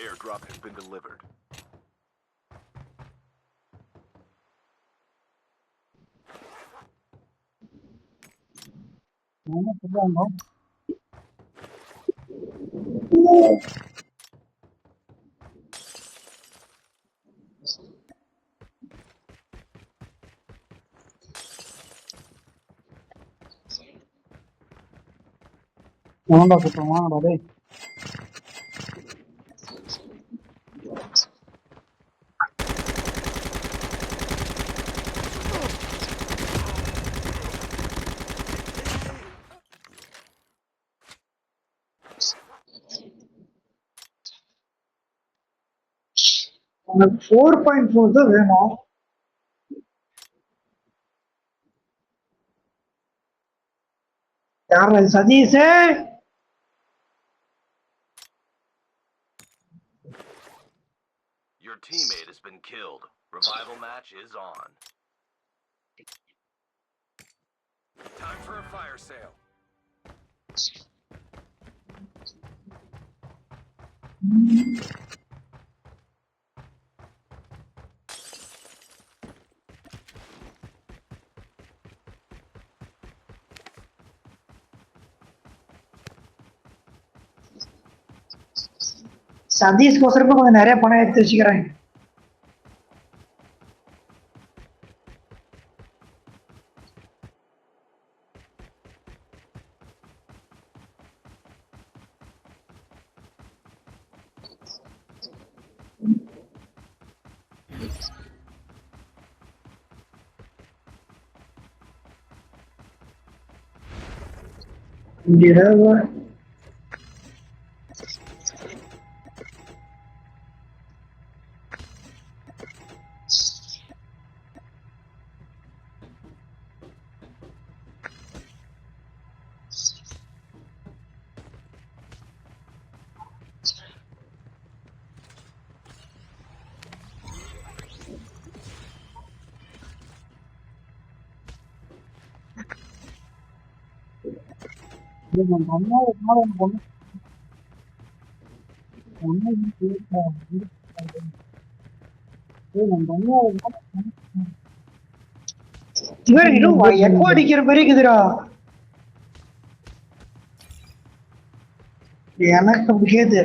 Airdrop has been delivered. எவன்டா கூட்டம் வாங்கடா டேய். உனக்கு 4.4 தான் வேணும். யார் அது? Satish. Your teammate has been killed. Revival match is on. Time for a fire sale. Satish கோசரமா கொஞ்சம் நிறைய பணம் எடுத்து வச்சுக்கிறேன். இங்க டேய், நம்ம அண்ணா ஒரு நாள் ஒண்ணு பொண்ணு அண்ணா டேய், நம்ம அண்ணா ஒரு நாள் இவன் இன்னும் எக்கோ அடிக்கிற மாதிரி இருக்குதுடா. எனக்கு அப்படி கேது.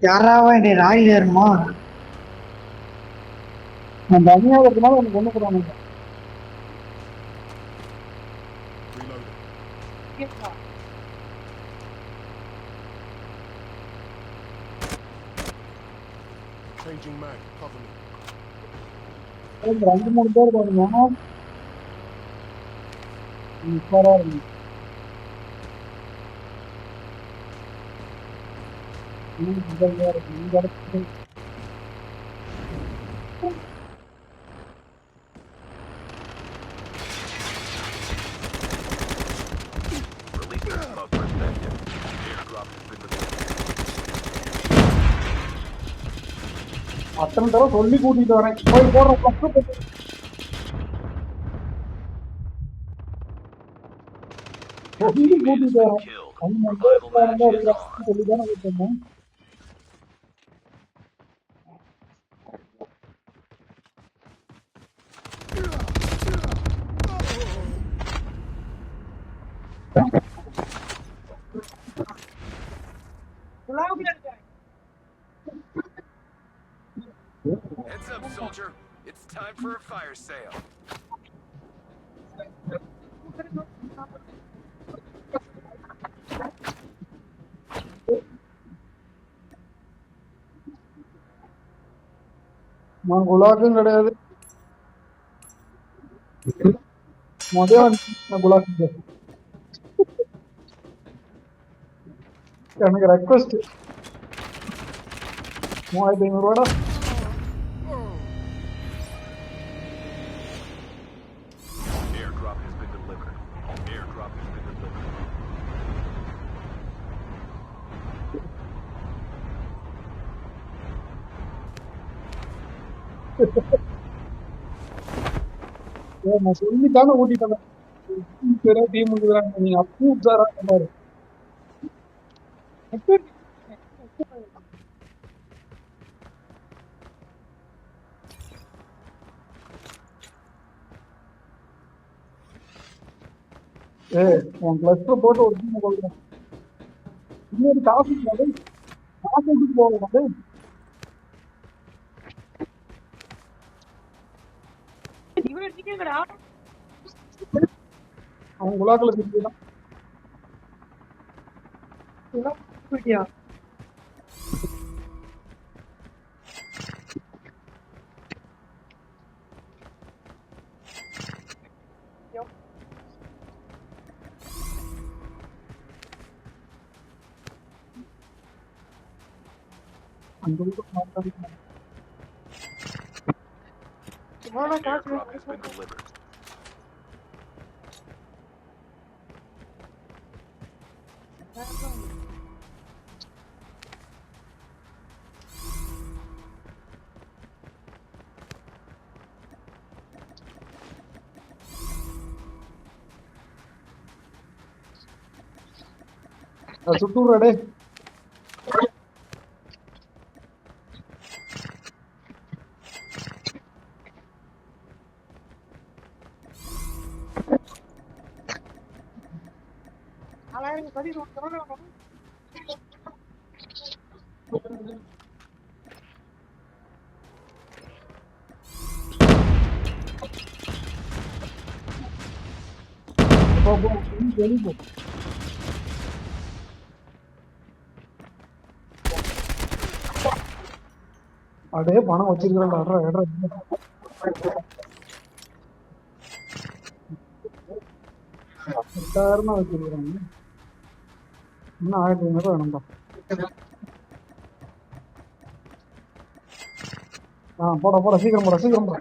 யாராவா என்னை ராயில் ஏறுமா? நம்ம அண்ணா ஒரு நாள் ஒண்ணு பொண்ணு போடுவானுங்க. Changing mag, cover me. ஒரு 2-3 பேர் பாருங்க. சூப்பரா இருக்கு. இந்த இடத்துக்கு Release the smoke perspective. Airdrop has been delivered. அத்தனை தடவை சொல்லி கூட்டிட்டு வரேன். போய் போடுற கஷ்டப்பட்டு சொல்லி Teammate has கூட்டிட்டு been வரேன். killed. அவங்க Revival match is இருக்கிற on. சொல்லிதானே கூப்பிட்டேன். Heads up, soldier. It's time for a fire sale. நான் குலாக்கும் கிடையாது. முதல் குலாக்கு எனக்கு request 3500 Airdrop has been delivered. Airdrop has been delivered. ஏய், நான் சொல்லித்தானே ஊட்டிட்டேன். டீம் நீங்க அப்பவும் உற்சாரா பாரு. ஏய், உன் கிளஸ்டர் போட்டு ஒரு டீம் கொடுக்குறேன். இன்னொரு காசு காசு போகணும். அவன் குலாக்களை திட்டிதான். போயிட்டியா? அந்த ஊருக்கு மாத்தாதீங்க. Airdrop has been delivered. சுட்டுறா டே. போ போ வெளிய போ. அடே பணம் வச்சிருக்கிறேன்டா. அட்ரா எட்ரா. எட்டாயிரம் தான் வச்சிருக்கிறேன். இன்னும் 1500 வேணும்பா. போட போட சீக்கிரம் போட சீக்கிரம் போட.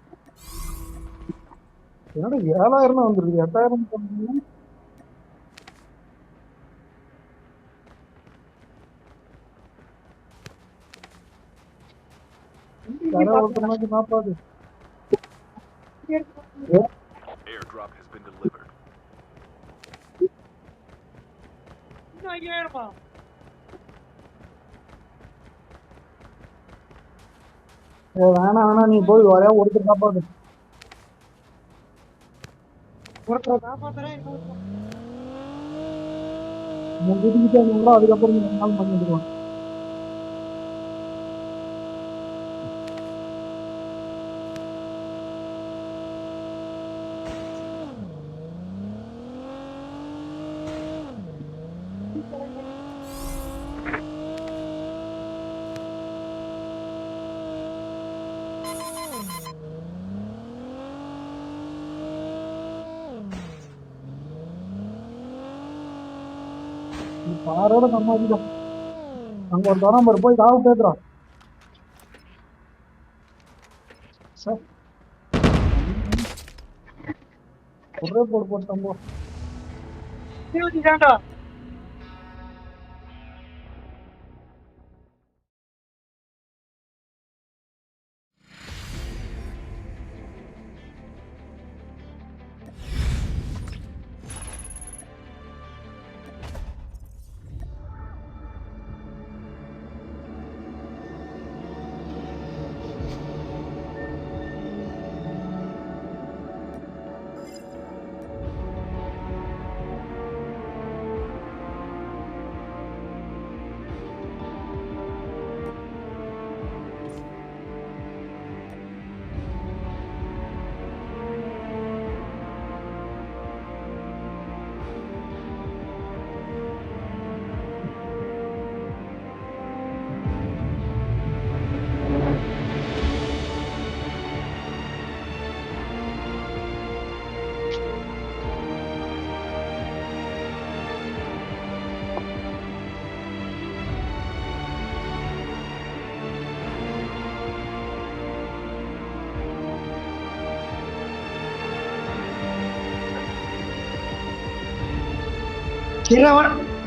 என்னடா 7000 தான் வந்துருக்கு. 8000 பண்ணுறீங்க. ஒருத்தனாக்கு 40. Airdrop has been delivered. வேணாம் வேணாம், நீ போய் வரையா ஒருத்தர் காப்பாது. உன் வீட்டுக்கிட்டே இருந்தாலும் அதுக்கப்புறம் நீ 2 நாள் பண்ணிடுவான். நீ பாரோட சமாளிக்கலாம். அங்க ஒரு தரம் பாரு, போய் காவு பேத்துறான். சார் ஒரே போடு போட்டோம் போ. சரி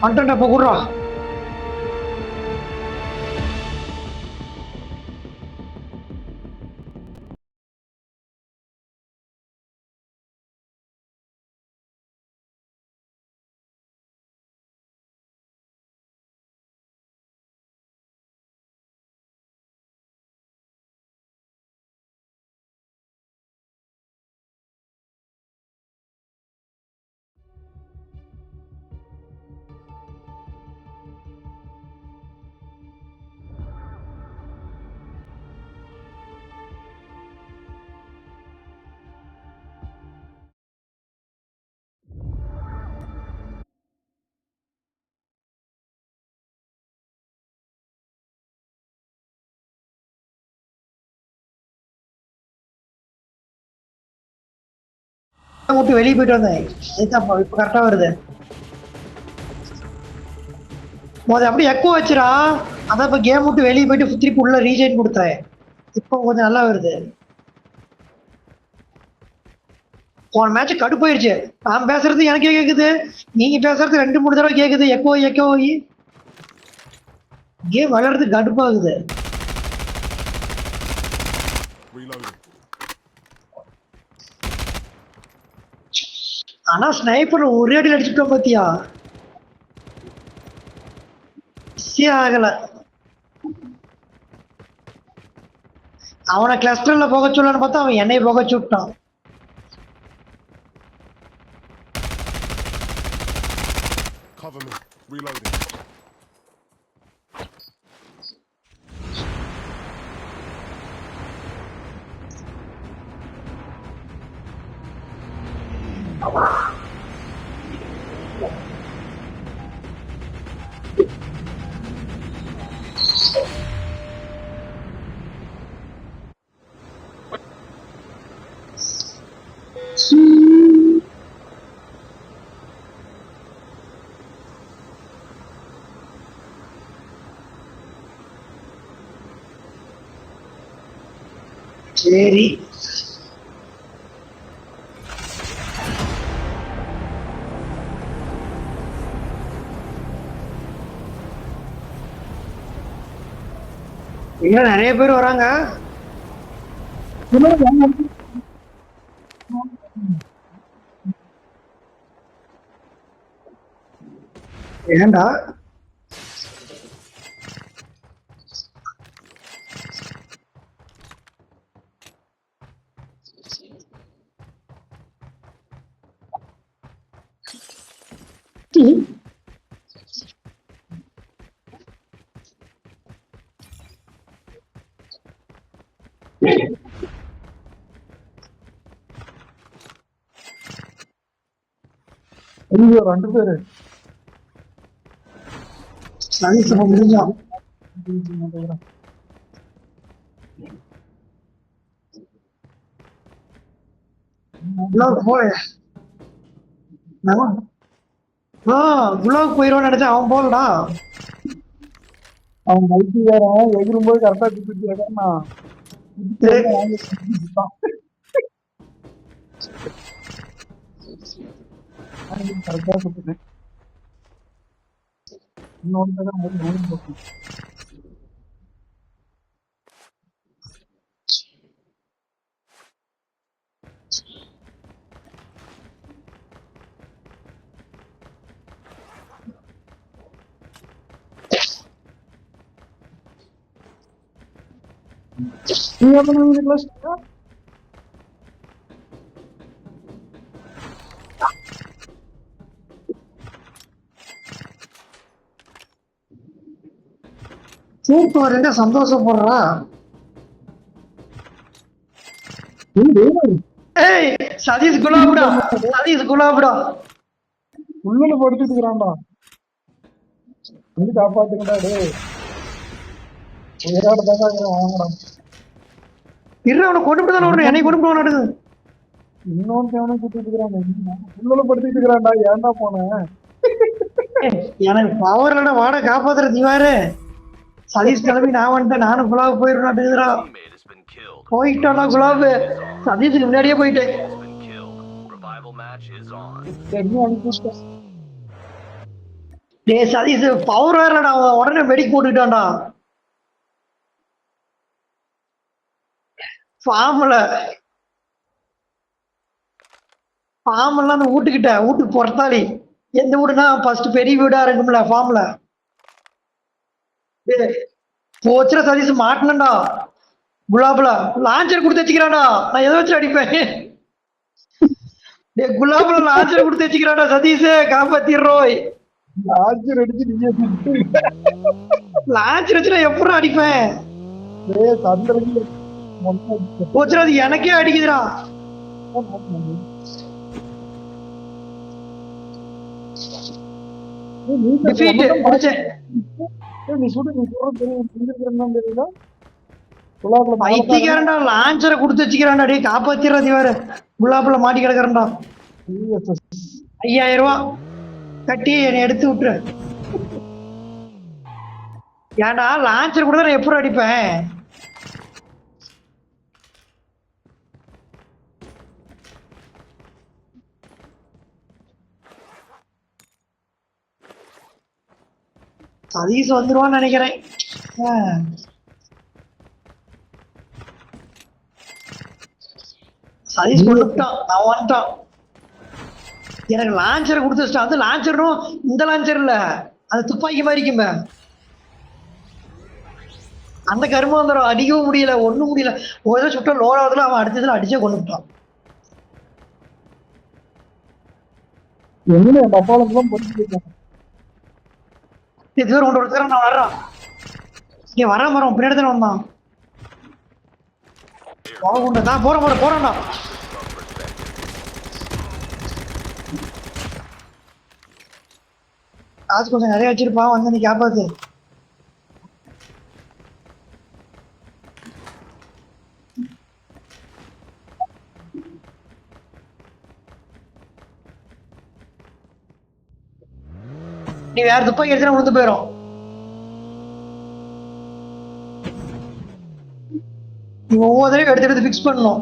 வந்துட்டா இப்போ கூடுறா. விட்டு வெளியே போயிட்டு வந்தேன். அதுதான் இப்ப கரெக்டா வருது. அப்படியே எக்கோ வச்சுரா. அதான் இப்ப கேம் விட்டு வெளியே போயிட்டு திருப்பி உள்ள ரீஜெயின் கொடுத்தேன். இப்போ கொஞ்சம் நல்லா வருது. போன மேட்ச் கடுப்பாயிருச்சு. நான் பேசுறது எனக்கே கேக்குது, நீங்க பேசுறது 2-3 தடவை கேக்குது. எக்கோ எக்கோ கேம் வளர்றது கடுப்பாகுது. Reloading. ஆனா ஸ்னைப்பர் ஒரே அடி அடிச்சுட்டோம் பாத்தியா? ஆகல. அவனை கிளஸ்டர்ல போக சொல்லலான்னு பார்த்தா அவன் என்னைய போக சுட்டான். Cover me. Reloading. சரி இன்னும் நிறைய பேர் வராங்க. ஏண்டா ஐயோ 2 பேரு சரி சும்மா முடிஞ்சான். போல குலாவுக்கு போயிடுவான்னு நினைச்சேன். அவன் போலடா. அவன் மைக்கு வேற எகிரும்போது கரெக்டா திட்டு கரெக்டா சுட்டுட்டேன். இன்னொன்று நீ அப்ப கிளாஸ் சூப்பர் என்ன சந்தோஷப்படுறா. ஏய் சதீஷ் குலாப்டா, சதீஷ் குலாப்டா உள்ள படுத்துட்டு இருக்கிறான்டா. வந்து காப்பாத்துங்கடா டேய். உயிரோட தான் வாங்கடா. இரு அவனை கொண்டு போய் தானே என்னை கொண்டு போய் நடக்குது. இன்னொன்னு தேவனும் சுத்திட்டு இருக்கிறான். உள்ள படுத்துட்டு இருக்கிறான்டா. ஏன்டா போனேன்? எனக்கு பவர் இல்லடா. வாட காப்பாத்துற தீவாரு. சதீஷ் கிளம்பி நான் வந்துட்டேன். நானும் குலாப் போயிடுறா. Teammate has been killed. போயிட்டானா குலாப்? சதீஷுக்கு முன்னாடியே போயிட்டேன். Has been killed. Revival match is on. என்ன அனுப்பிச்சிட்டேன். டேய் சதீஷ் பவர் வேறடா. அவன் உடனே வெடிக்கு போட்டுக்கிட்டான்டா. ஃபார்ம்ல அந்த வீட்டுக்கு பொறுத்தாளி. எந்த வீடுனா ஃபர்ஸ்ட் பெரிய வீடா இருக்கும்ல ஃபார்ம்ல. போச்சுடா சதீஷ் மாட்டினண்டா. குலாப்ல லான்ச்சர் கொடுத்து வச்சுக்கிறான்டா. நான் எதை வச்சு அடிப்பேன்? டேய் குலாப்ல லான்ச்சர் கொடுத்து வச்சுக்கிறான்டா சதீஷ். காப்பாத்திடுறோய். லான்ச்சர் அடிச்சு நீங்க லான்ச்சர் வச்சு நான் எப்படி அடிப்பேன்? டேய் சந்திரன் போச்சுடா அது எனக்கே அடிக்குதுடா. பைத்தியக்காரன்டா லான்ச்சரை கொடுத்து வச்சுக்கிறான்டா. டேய் காப்பாத்திடுறா தீவாரு. குலாப்ல மாட்டி கிடக்குறா. CSS. 5000 ரூபா கட்டி என்னை எடுத்து விட்டுரு. ஏன்டா லான்ச்சர் கூட நான் எப்படி அடிப்பேன்? சதீஷ் வந்துருவான்னு நினைக்கிறேன். ஆ. சதீஷ் கொண்டுட்டான், அவன் வந்துட்டான். எனக்கு லான்ச்சரை கொடுத்து வச்சிட்டான். அது லான்ச்சரும் இந்த லான்ச்சர் இல்ல, அது துப்பாக்கி மாதிரி இருக்குமே. அந்த கருமம் வந்துடும், அடிக்கவும் முடியல, ஒண்ணும் முடியல. ஒரு இதை சுட்ட லோடாவதுல அவன் அடுத்ததுல அடிச்சே கொண்டுட்டான். என்ன டப்பாலும் பொறுத்து இது கொண்டு ஒருத்தர் நான் வர்றான். இங்க வர மரம் பின்னாடி தானே வந்தான். போகண்டா நான் போறேன்டா. காசு கொஞ்சம் நிறைய வச்சிருப்பான், வந்து நீ காப்பாத்து. நீ வேற துப்பாக்கி எடுத்தா விழுந்து போயிடும். நீ ஒவ்வொரு தடவை எடுத்து ஃபிக்ஸ் பண்ணணும்.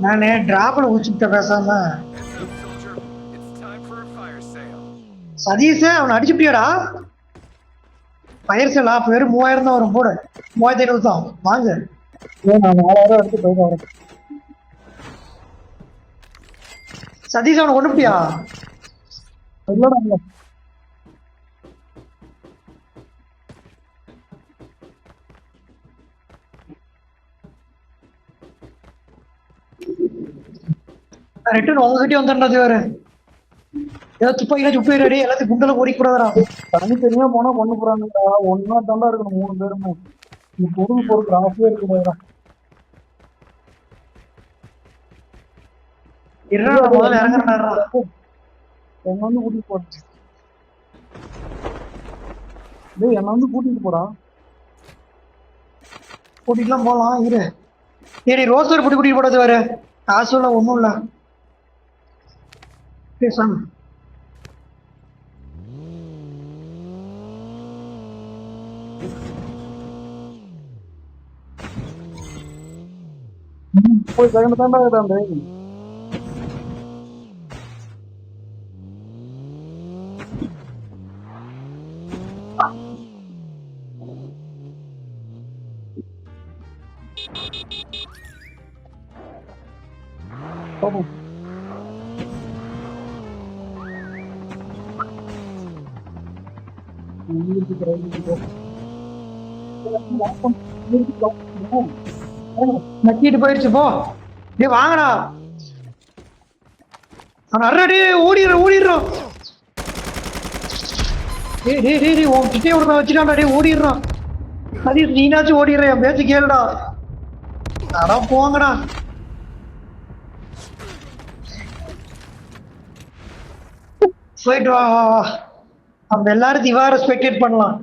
நானே டிராப்ல ஊச்சிட்ட பேசாம. சதீஷ் அவனை அடிச்சுட்டியாடா? ஃபயர் சேல் ஆஃப் வெறும் 3000 தான் வரும். போடு 3500 தான் வாங்க. நான் 4000 எடுத்து போயிட்டு வரேன். சதீஷ் அவனை கொண்டுட்டியா? இல்லடா இல்ல. ரிட்டர்ன் உங்ககிட்டயே வந்துடுறது வேற. ஏதோ துப்பாக்கிலாம் சுட்டு ரெடி, எல்லாத்தையும் குண்டல ஓடி கூடாதா? தனித்தனியா போனா கொண்டு போறாங்கடா. ஒன்னா தாண்டா இருக்கணும் 3 பேருமே. நீ பொருள் கிராஃபே இருக்குடா. இருடா நான் முதல்ல இறங்குறேன்டா. என்ன வந்து கூட்டிட்டு போறேன். டேய் என்ன வந்து கூட்டிட்டு போடா. கூட்டிட்டுலாம் போகலாம் இரு. ஏடி ரோஸ்டர் கூட்டிட்டு போடாது வேற. காசு எல்லாம் ஒன்றும் இல்லை. பேசாம போய் கலந்து தாண்டா அந்த நக்கிட்டு போயிடுச்சு போ. டே வாங்கடா. அவன் அறடி ஓடிடுறான். டே உன் கிட்டே ஒருத்தன் வச்சுட்டான்டா. டே ஓடிடுறான். சதீஷ் நீனாச்சும் ஓடிடுற, என் பேச்சு கேளுடா. அடா போங்கடா. போயிட்டு வா. நம்ம எல்லாரும் திவார ஸ்பெக்டேட் பண்ணலாம்.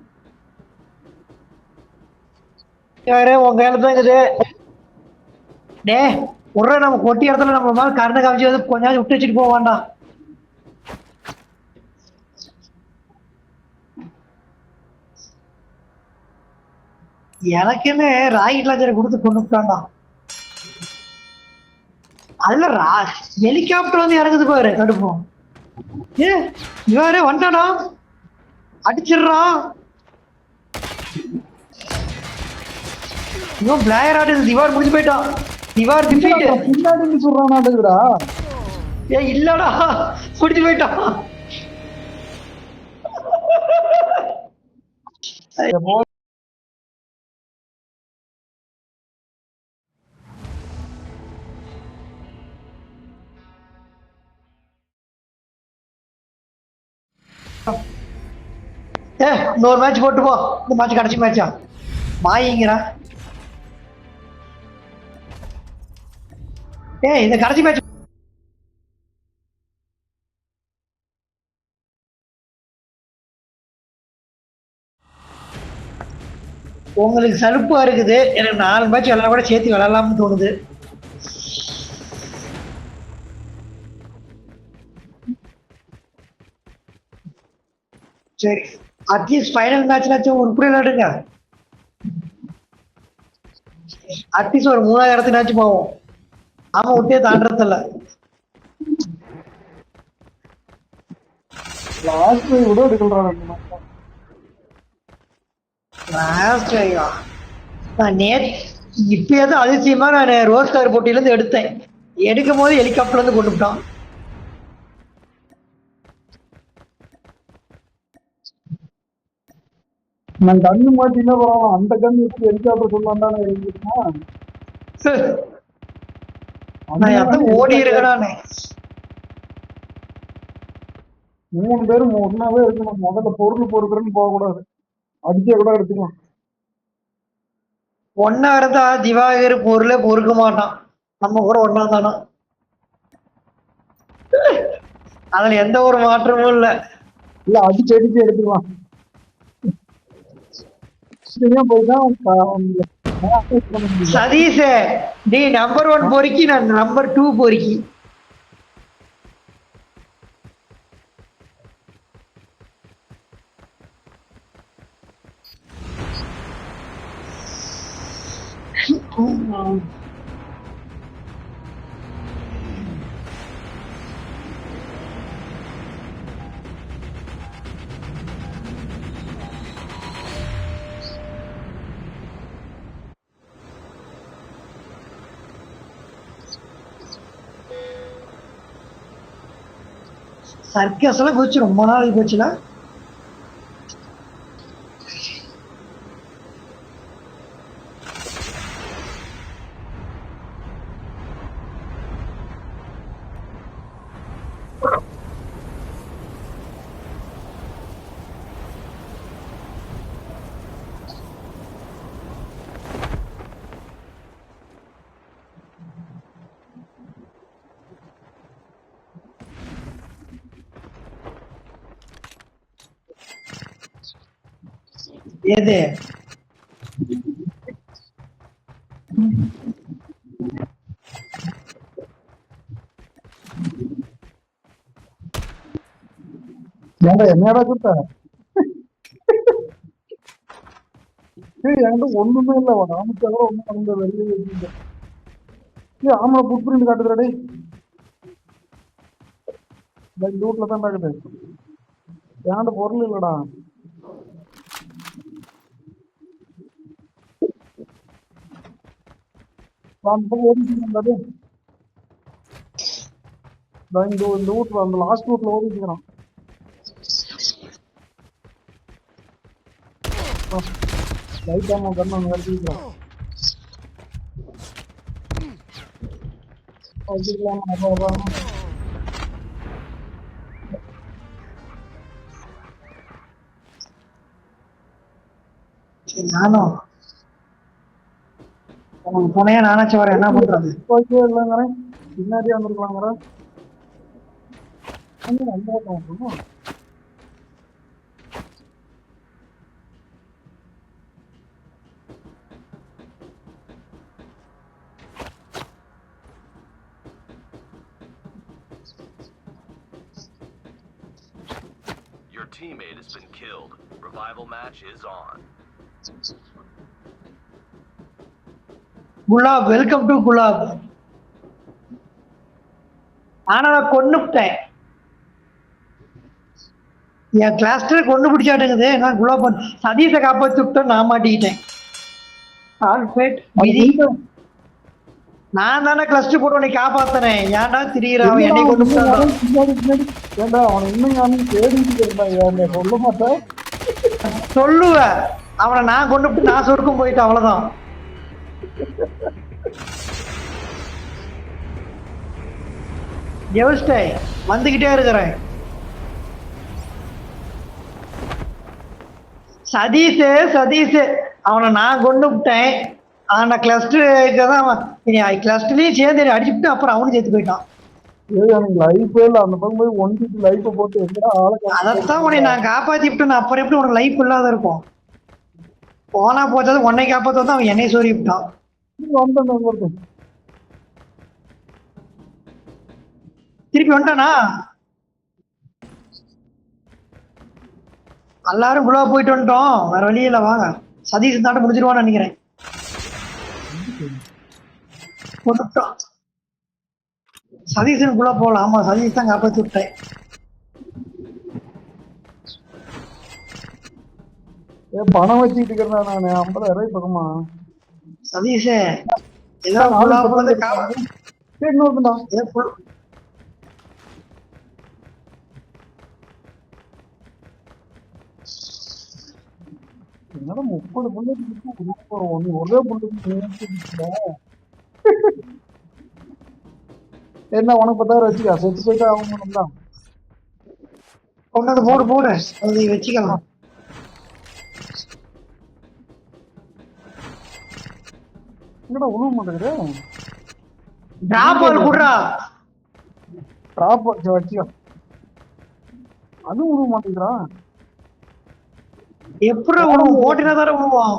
யாரு உங்க கையில தான் இருக்குது. டே ஒரு நம்ம கொட்டி இடத்துல நம்ம மாதிரி கரண்ட் காமிச்சு வந்து கொஞ்ச நாள் விட்டு வச்சுட்டு போக வேண்டாம். எனக்குன்னு ராக்கெட் லான்ச்சரை கொடுத்து கொண்டுட்டான்டா. அதுல ஹெலிகாப்டர் வந்து இறங்குது பாரு தடுப்போம். ஏ இவரே வந்துட்டாடா, அடிச்சிடுறான். இவன் பிளேயர் ஆடு. திவார் முடிஞ்சு போயிட்டான். திவார் டிஃபீட். பின்னாடி சொல்றானாடா. ஏ இல்லடா முடிஞ்சு போயிட்டான். ஏ இன்னொரு மேட்ச் போட்டு போ. இந்த மேட்ச் கடைசி மேட்சா மாயிங்கிறா. ஏய் இந்த கடைசி மேட்ச் உங்களுக்கு சலுப்பா இருக்குது, எனக்கு 4 மேட்ச் விளையாட கூட சேர்த்து விளையாடலாம்னு தோணுது. சரி, அட்லீஸ்ட் ஃபைனல் மேட்ச்னாச்சும் ஒரு கூட விளையாடுங்க. அட்லீஸ்ட் ஒரு 3000 போவோம். ஆமா, விட்டே தாண்டறதில்ல. லாஸ்ட் விட எடுக்கலாம் அந்த மாதிரி. லாஸ்ட் ஐயா, நான் இப்பயாவது அதிசயமா நான் ரோஸ் கலர் போட்டியில இருந்து எடுத்தேன். எடுக்கும் போது ஹெலிகாப்டர்ல இருந்து கொண்டு விட்டான். நான் கண்ணு மாட்டினா பரவாயில்ல, அந்த கண்ணு வச்சு ஹெலிகாப்டர் சொல்லலாம் தானே எழுதிருக்கா. நான் எதான் ஓடி இருக்கேன். 3 பேரும் ஒன்னாவே இருக்கணும். முதல்ல பொருள் பொறுக்கிறேன்னு போக கூடாது, அடிச்சே கூட எடுத்துக்கலாம். ஒன்னா இருந்தா திவாகர் பொருளே பொறுக்க மாட்டான். நம்ம கூட ஒன்னா தானா, அதுல எந்த ஒரு மாற்றமும் இல்ல. இல்ல அடிச்சு அடிச்சு எடுத்துக்கலாம். சதீஷ், நீ நம்பர் 1 பொறுக்கி, நான் நம்பர் 2 பொறுக்கி. சர்க்கஸ் எல்லாம் போச்சு, ரொம்ப நாள் போச்சுல. எது என்னடா கூட்ட என்கிட்ட ஒண்ணுமே இல்ல, ராமச்சா கூட ஒண்ணும் அந்த வெளியே வச்சுட்டேன். ஆமா, புட் பிரிண்ட் காட்டுதுடா. லூட்ல தான் காட்டுது, என்கிட்ட பொருள் இல்லடா. ஓடிட்டு இந்த வீட்டுல அந்த லாஸ்ட் வீட்டுல ஓடிட்டுக்கிறான். லைட் ஆமா கண்ணு அங்க கட்டிக்கிறான். நானும் போனையா நானாச்சும் வர என்ன பண்றது? இல்லைங்கிற பின்னாடியே வந்துருக்கலாங்கிற. Your teammate has been killed. Revival match is on. Gulab, welcome to gulab. ஆனா நான் கொன்னுட்டேன், என் கிளாஸ்டர் கொண்டு பிடிச்சாட்டுங்குது. நான் குலாப் சதீஷை காப்பாத்தி விட்டோம், நான் மாட்டிக்கிட்டேன். நான் தானே கிளஸ்டர் போட்டு உன்னை காப்பாத்தினேன். ஏன்டா திரியிறான், அவன் என்னை கொண்டு ஏண்டா அவனை இன்னும் தேடிட்டு சொல்ல மாட்டேன். சொல்லுவேன், அவனை நான் கொண்டு விட்டு நான் சொருக்கும் போயிட்டு அவ்வளவுதான். ஜெவஸ்டே வந்துகிட்டே இருக்கிறேன். சதீஷ் அவனை நான் கொண்டு விட்டேன். ஆனா கிளஸ்டருக்கு தான் கிளஸ்டர்லயும் சேர்ந்து அடிச்சுட்டு அப்புறம் அவனும் சேர்த்து போயிட்டான். லைஃபே இல்ல, அந்த பக்கம் போய் ஒன்றிட்டு லைஃபை போட்டு எங்கடா ஆளை. அதைத்தான் உன்னை நான் காப்பாத்தி விட்டு, அப்புறம் எப்படி உனக்கு லைஃப் இல்லாத இருக்கும்? போனா போச்சது உன்னை காப்பாற்ற வந்து அவன் என்னைய சோறி விட்டான். வந்துட்டான் அங்க ஒருத்தன். திருப்பி வந்துட்டானா? எல்லாரும் குளா போயிட்டு வந்துட்டோம், வேற வழி இல்ல வாங்க. சதீஷ் தாண்ட முடிச்சிருவான்னு நினைக்கிறேன். கொண்டுட்டோம். சதீஷன் குளா போகலாம். ஆமா சதீஷ் தான் காப்பாத்தி விட்டேன். பணம் வச்சுக்கிட்டு இருக்கிறேன் நானு 50,000 பக்கமா. சதீஷ் ஏதோ குளா போது சரி இன்னொருத்தா என்னடா 30 புள்ளி ஒரே புள்ளி என்ன உனக்கு 10,000 வச்சுக்கா, செத்து போயிட்டு அவங்க தான் கொண்டாந்து போடு போடு அதை வச்சுக்கலாம். என்னடா உணவு மாட்டேங்குது. டிராப் பால் குடுறா. டிராப் வச்சுக்கோ, அதுவும் உணவு மாட்டேங்கிறான். எப்படி உணவு ஓட்டினா தானே உணவான்.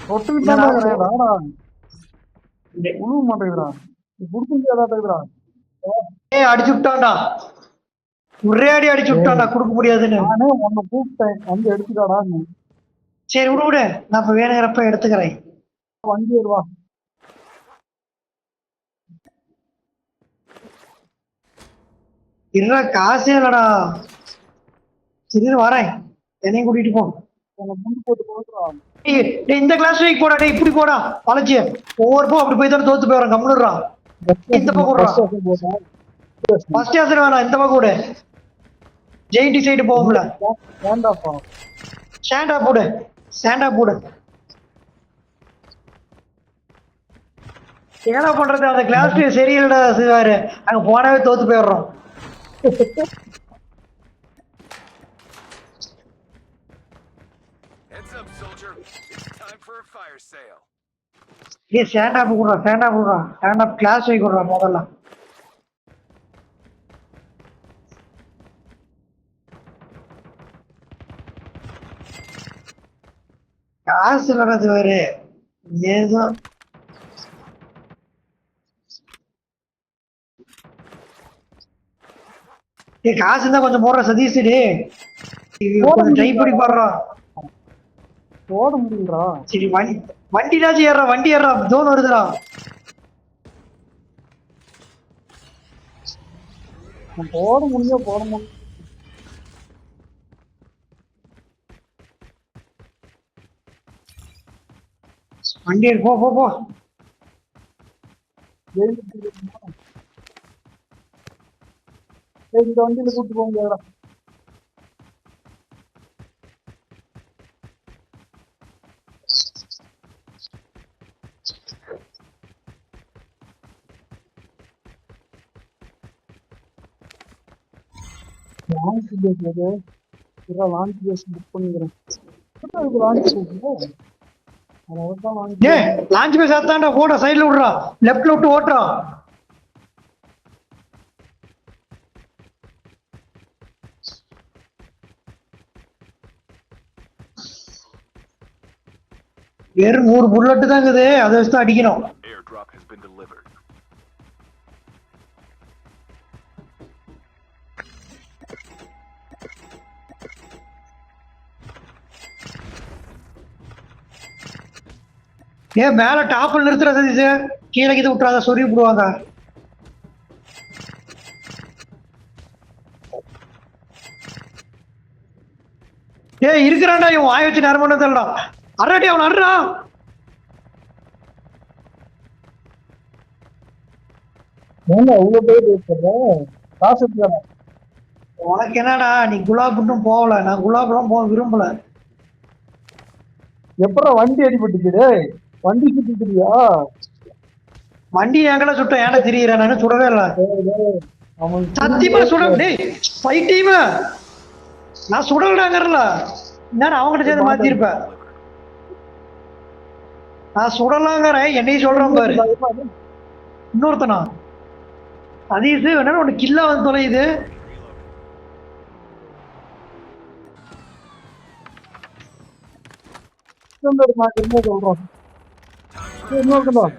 தொட்டுக்கிட்டு தான் ராடா உணவு மாட்டேங்கிறான். குடுக்க முடியாதாட்டா. அடிச்சு விட்டான்டா, ஒரே அடி அடிச்சு விட்டான்டா, கொடுக்க முடியாதுன்னு. நானே உன்னை கூப்பிட்டேன் வந்து எடுத்துக்காடா. சரி விடு விடு, நான் இப்ப வேணுங்கிறப்ப எடுத்துக்கிறேன். வண்டி வருவா. இல்ல காசே இல்லடா. சரி வரேன், என்னையும் கூட்டிட்டு போ. முண்டு போட்டு போடுறான். இந்த கிளாஸ் வைக்க போடா, டேய் இப்படி போடா வளைச்சு. ஒவ்வொரு போ அப்படி போய் தானே தோத்து போயிடுறான். கம்முடுறா, இந்த பக்கம் விடுறான். ஃபர்ஸ்ட் கிளாஸ் வேணாம், இந்த பக்கம் விடு. ஜெயின்டி சைடு போகும்ல. வேண்டாப்பா, ஸ்டாண்டா போடு, ஸ்டாண்டா போடு. என்ன பண்றது, அந்த கிளாஸ் சரியில்லடா சிவாரு. அங்க போனாவே தோத்து போயிடுறோம். Heads up, soldier. It's time for a fire sale. ஏ ஸ்டாண்டா போடுறா, ஸ்டாண்டா போடுறா, ஸ்டாண்டா கிளாஸ் வைக்க விடுறா முதல்ல. காசு இல்லடா சிவாரு, ஏதோ காசு இருந்தா கொஞ்சம் போடுற சதீஷ். கொஞ்சம் ட்ரை பண்ணி பாடுறா. போட முடியுங்களா? சரி வண்டிடாச்சும் ஏறா, வண்டி ஏறா, ஜோன் வருதுடா. போட முடியும், போட முடியும். வண்டி ஏறு, போ போ போ. இந்த வண்டியில கூட்டு போக முடியாதா? லான்ச் பேஸ் அது லான்ச் பேஸ் புக் பண்ணிக்கிறேன். லான்ச் பேஸ் லான்ச் பேஸ் ஆத்தாண்டா, போட சைடுல விடுறா, லெஃப்ட்ல விட்டு ஓட்டுறா. வெறும் 100 புல்லட் தான் இருக்குது, அதை வச்சு தான் அடிக்கணும். Airdrop has been delivered. மேல டாப்ல நிறுத்துற சதீஷ், கீழே கிட்ட விட்டுறாத, சொறி விடுவாங்க. இருக்கிறான்டா இவன், வாய வச்சு நேரம் பண்ண தெரியலடா. அறாடி அவன் அறா. ஏங்க அவ்வளவு பேர் பேசுறேன், காசு எடுத்துக்கிறேன். உனக்கு என்னடா, நீ குலாப் இன்னும் போகல, நான் குலாப்லாம் போக விரும்பல. எப்படா வண்டி அடிபட்டுச்சு? வண்டி சுத்திக்கிறியா? வண்டி எங்கடா சுட்ட, ஏன்டா திரியிறேன், நான் சுடவே இல்லை. சத்தியமா சுட, பைத்தியமா நான் சுடலடாங்கறல. நான் அவங்ககிட்ட சேர்ந்து மாத்திருப்பேன். நான் சுடலாங்கிறேன், என்னையும் சொல்றேன் பாரு. இன்னொருத்தனா சதீஷ் என்ன ஒண்ணு கில்லா வந்து தொலையுது. நான் என்ன சொல்றோம் என்ன Fire இருக்குதா sale.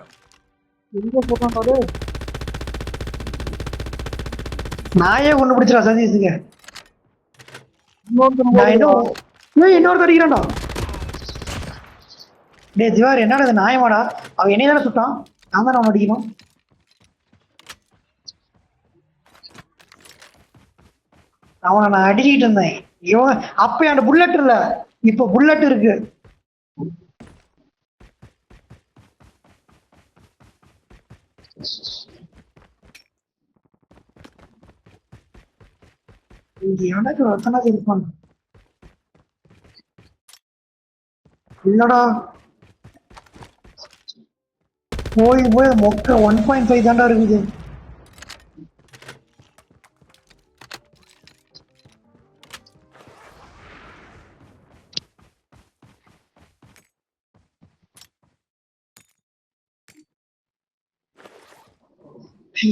எங்க சொல்றாங்க நாயே ஒண்ணு பிடிச்சிடா சதீஷுங்க. இன்னொருத்தன் நான் போடுறா இன்னும் இன்னொரு அடிக்கிறான்டா. டேய் திவார் என்னடா இது நாயமாடா? அவன் என்னைய தானே சுட்டான், நான் தானே அவன் அடிக்கணும். அவனை நான் அடிக்கிட்டு இருந்தேன். இவன் அப்ப என் புல்லட் இல்ல, இப்ப புல்லட் இருக்கு. இங்க எனக்கு ரத்தனா இருப்பான். இல்லடா போய் போய் மொக்க 1.5 தாண்டா இருக்குது.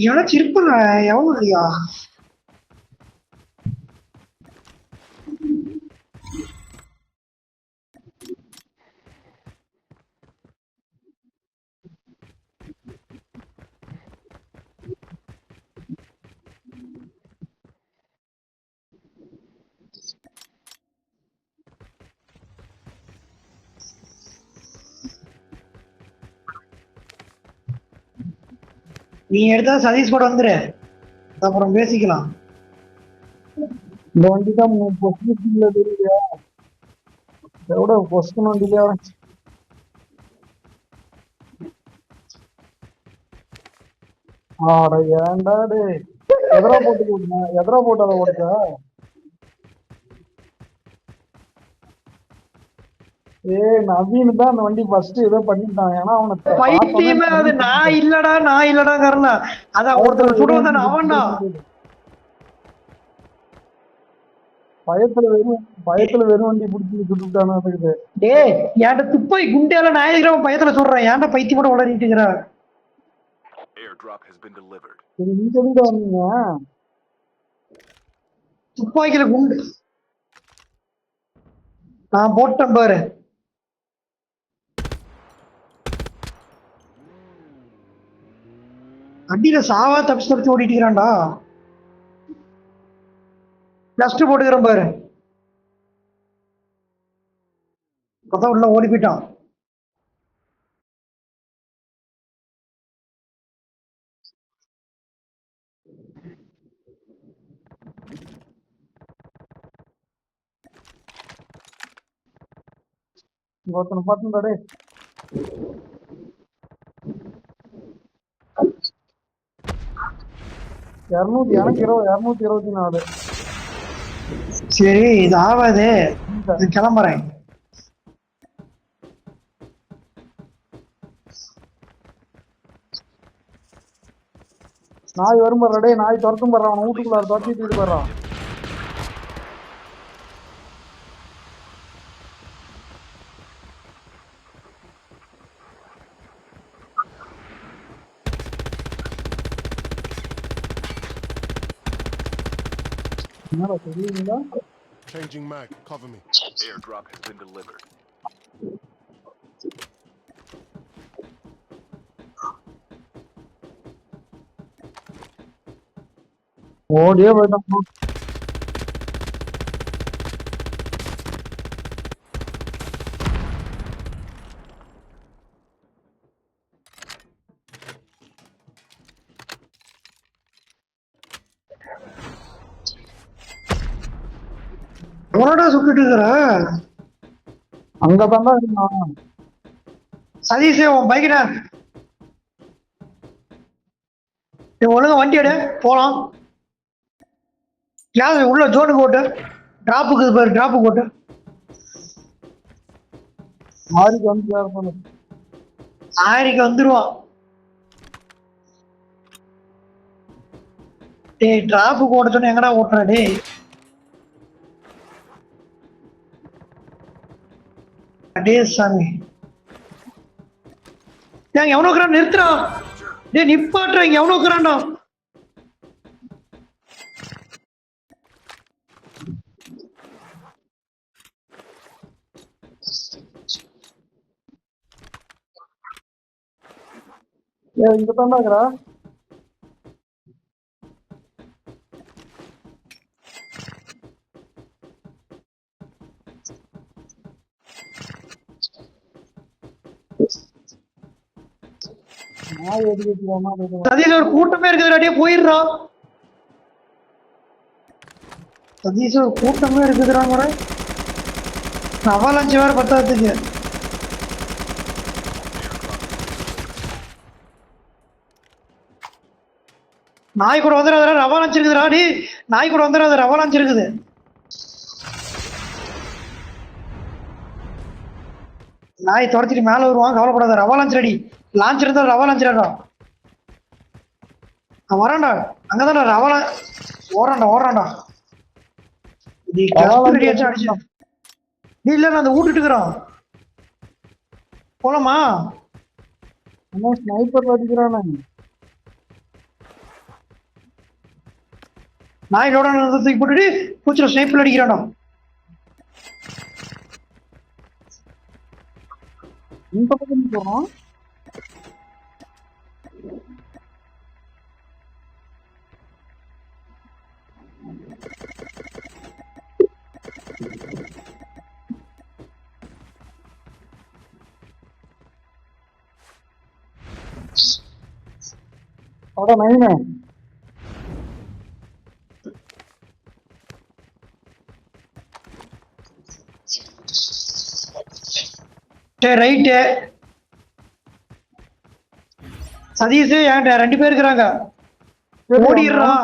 எனக்கு இருப்பாங்க எவ்வளவு இல்லையா? நீ எடுத்தா சதீஷ் கூட வந்துரு, அப்புறம் பேசிக்கலாம். இந்த வண்டி தான் பொசிஷன்ல தெரியுது எவ்வளோ பொசிஷன் வண்டியில ஆட ஏன்டா டே எதிரா போட்டு அதை ஓடுச்ச நவீன் தான் அந்த வண்டி ஃபர்ஸ்ட் ஏதோ பண்ணிட்டான் ஏன்னா பைத்தியமே அது. நான் இல்லடா நான் இல்லடா காரணா அதான் ஒருத்தர் சுட வந்தானே அவன்டா. பயத்துல வெறும் வண்டி பிடிச்சி சுட்டுட்டானு அதுக்கு டேய் ஏன்டா துப்பாய் குண்டியால நான் இருக்கிறவன் பயத்துல சொல்றேன், ஏன்டா பைத்தியம் கூட உளறிட்டு இருக்கிற? Airdrop has been delivered. சரி நீங்க எதுக்கு வந்தீங்க துப்பாக்கில குண்டு நான் போட்டேன் பாரு. அடியில சாவா தப்பிச்சு தப்பிச்சு ஓடிட்டு இருக்கிறான்டா. பிளஸ்ட் போட்டுக்கிறேன் பாரு. இப்பதான் உள்ள ஓடி போயிட்டான். ஒருத்தனை பார்த்துடா டே 224 சரி இது ஆவாது, நான் கிளம்புறேன். நாய் வரும் பாரு டே நாய் துரத்தும் பாரு அவன் வீட்டுக்குள்ளார துரத்திட்டு போயிடுறான் என்னடா தெரியுங்களா Changing mag. Cover me. Airdrop has been delivered. ஓடியே போயிட்டான் உன்னோட சுட்டுட்டு இருக்கிற அங்கதான்டா இருந்தான் சதீஷே உன் பைக்கிட்ட ஒழுங்கா வண்டி எடு போலாம். யாரு உள்ள ஜோனுக்கு ஓட்டு, டிராப்புக்கு பாரு, டிராப்புக்கு ஓட்டு. மாறிக்கு வந்து யார் பண்ணு ஆயிரிக்கு வந்துருவான். டேய் டிராப்புக்கு ஓட்ட சொன்ன எங்கடா ஓட்டுறா டேய்? டே சாமி ஏன் எவனோ இருக்கிறான், நிறுத்துறா டே நிப்பாட்டுற, இங்க எவனோ இருக்கிறான்டா. இங்க தாண்டாக்குறா. நான் எதுக்கு வச்சுக்காம சதீஷ் ஒரு கூட்டமே இருக்குதுடா, டேய் போயிடுறா. சதீஷ் ஒரு கூட்டமே இருக்குதுறாங்க. அவலாஞ்சி வேற பத்தாததுக்கு. நாய் கூட வந்துடாதடா, ரவாலாஞ்சி இருக்குதுடா. டேய் நாய் கூட வந்துடாத, ரவாலாஞ்சி இருக்குது. நாய் துரத்திட்டு மேல வருவான், கவலைப்படாத. ரவாலாஞ்சி ரெடி. லான்ச் இருந்தா ரவாலாஞ்சி ரெடா. அவன் வரான்டா, அங்கதான்டா ரவாலா. ஓடுறான்டா. நீ ரவாலாஞ்சி அடிச்சு அடிச்சு. நீ இல்ல நான் அந்த ஊட்டுட்டு இருக்கிறான். போலாமா? ஸ்னைப்பர் அடிக்கிறானா? நாயோட தூக்கி போட்டுட்டு பூச்சில ஸ்னைப்பில் அடிக்கிறான்டா. இந்த பக்கம் போறோம். அட நைனே. ரைட்டு சதீஷ் என்கிட்ட 2 பேர் இருக்கிறாங்க. ஓடிடுறான்.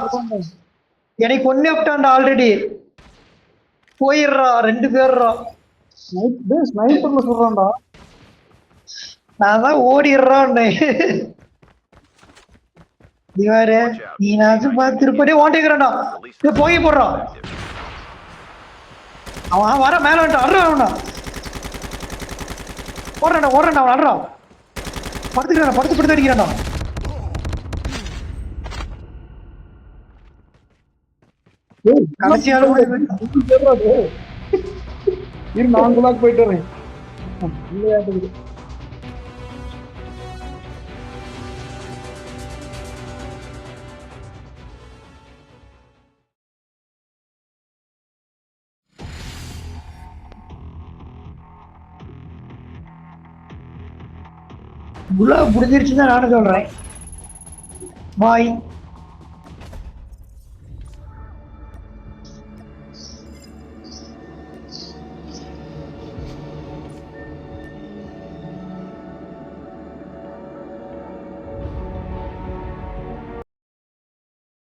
எனக்கு ஒன்னே விட்டான்டா ஆல்ரெடி. போயிடுறா 2 பேர்றா. ஸ்னைப்பர்ல சொல்றான்டா. நான் தான் ஓடிடுறான். இவாரு நீ நான் திருப்படி ஓட்டிக்கிறான்டா. போய் போடுறான். அவன் வர மேல வந்துட்டான். அட்றான்டா. ஓடுறான்டா அவன் அட்றான். படுத்துக்கிறான், படுத்து அடிக்கிறான்டா. கடைசியால நான் குலாக் போயிட்டு வரேன். இல்லையாட்டு முடிஞ்சிருச்சுன்னு தான் நானும் சொல்றேன். பாய்.